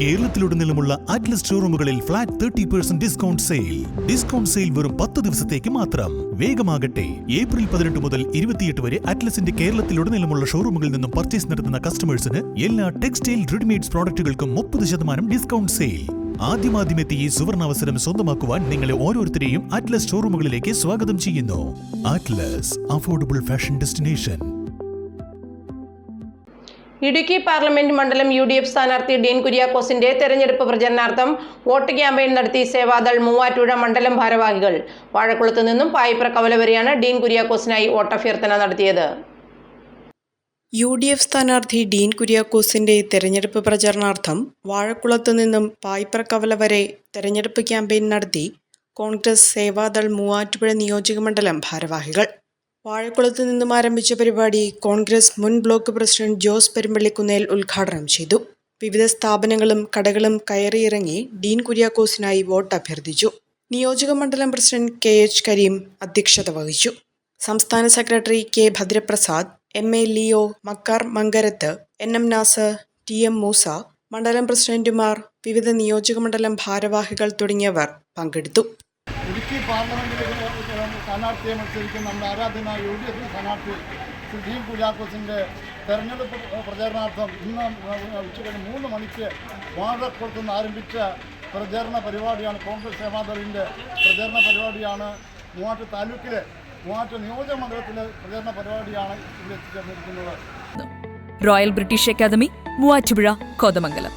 കേരളത്തിലുടനീളമുള്ള Atlas ഷോറൂമുകളിൽ flat 30% discount sale. Discount sale വെറും 10 ദിവസത്തേക്ക് മാത്രം. വേഗമാകട്ടെ. ഏപ്രിൽ 18 മുതൽ 28 വരെ അറ്റ്ലസിന്റെ കേരളത്തിലുടനീളമുള്ള ഷോറൂമുകളിൽ നിന്നും പർച്ചേസ് നടത്തുന്ന കസ്റ്റമേഴ്സിന് എല്ലാ ടെക്സ്റ്റൈൽ റെഡിമെയ്ഡ്സ് പ്രോഡക്റ്റുകൾക്കും 30% ഡിസ്കൗണ്ട് സെയിൽ. ആദ്യമാദ്യമെത്തി ഈ സുവർണാവസരം സ്വന്തമാക്കുവാൻ നിങ്ങളെ ഓരോരുത്തരെയും അറ്റ്ലസ് ഷോറൂമുകളിലേക്ക് സ്വാഗതം ചെയ്യുന്നു. Atlas affordable fashion destination. Idukki parliament മണ്ഡലം UDF സ്ഥാനാർത്ഥി ഡീൻ കുര്യാക്കോസിന്റെ തെരഞ്ഞെടുപ്പ് പ്രചരണാർത്ഥം വോട്ട് ക്യാമ്പയിൻ നടത്തി സേവാദൾ മൂവാറ്റുപുഴ മണ്ഡലം ഭാരവാഹികൾ. വാഴക്കുളത്ത് നിന്നും പായിപ്ര കവല വരെയാണ് ഡീൻ കുര്യാക്കോസിനായി വോട്ടഭ്യർത്ഥന നടത്തിയത്. UDF സ്ഥാനാർത്ഥി ഡീൻ കുര്യാക്കോസിന്റെ തെരഞ്ഞെടുപ്പ് പ്രചരണാർത്ഥം വാഴക്കുളത്ത് നിന്നും പായിപ്ര കവല വരെ തെരഞ്ഞെടുപ്പ് ക്യാമ്പയിൻ നടത്തി കോൺഗ്രസ് സേവാദൾ മൂവാറ്റുപുഴ നിയോജകമണ്ഡലം ഭാരവാഹികൾ. വാഴക്കുളത്ത് നിന്നും ആരംഭിച്ച പരിപാടി കോൺഗ്രസ് മുൻ ബ്ലോക്ക് പ്രസിഡന്റ് ജോസ് പെരുമ്പള്ളിക്കുന്നേൽ ഉദ്ഘാടനം ചെയ്തു. വിവിധ സ്ഥാപനങ്ങളും കടകളും കയറിയിറങ്ങി ഡീൻ കുര്യാക്കോസിനായി വോട്ട് അഭ്യർത്ഥിച്ചു. നിയോജകമണ്ഡലം പ്രസിഡന്റ് KH കരീം അധ്യക്ഷത വഹിച്ചു. സംസ്ഥാന secretary K Bhadraprasad, MA Leo, Makkar Mankarath, NM Nasar, TM Moosa, മണ്ഡലം പ്രസിഡന്റുമാർ, വിവിധ നിയോജകമണ്ഡലം ഭാരവാഹികൾ തുടങ്ങിയവർ പങ്കെടുത്തു. ഇടുക്കി പാർലമെന്റിലേക്ക് സ്ഥാനാർത്ഥിയെ മത്സരിക്കുന്ന നമ്മുടെ ആരാധനായ UDF സ്ഥാനാർത്ഥി ശ്രീ ഡീൻ കുര്യാക്കോസിൻ്റെ തെരഞ്ഞെടുപ്പ് പ്രചരണാർത്ഥം ഇന്ന് ഉച്ചകഴിഞ്ഞ് 3 മണിക്ക് വാഴക്കുളത്ത് നിന്ന് ആരംഭിച്ച പ്രചരണ പരിപാടിയാണ്. കോൺഗ്രസ് സേവാദളിൻ്റെ പ്രചരണ പരിപാടിയാണ്. മൂവാറ്റ താലൂക്കിലെ മൂവാറ്റ നിയോജകമണ്ഡലത്തിലെ പ്രചരണ പരിപാടിയാണ് ഇവിടെ എത്തിച്ചേർന്നിരിക്കുന്നത്. Royal British academy, Muvattupuzha, Kothamangalam.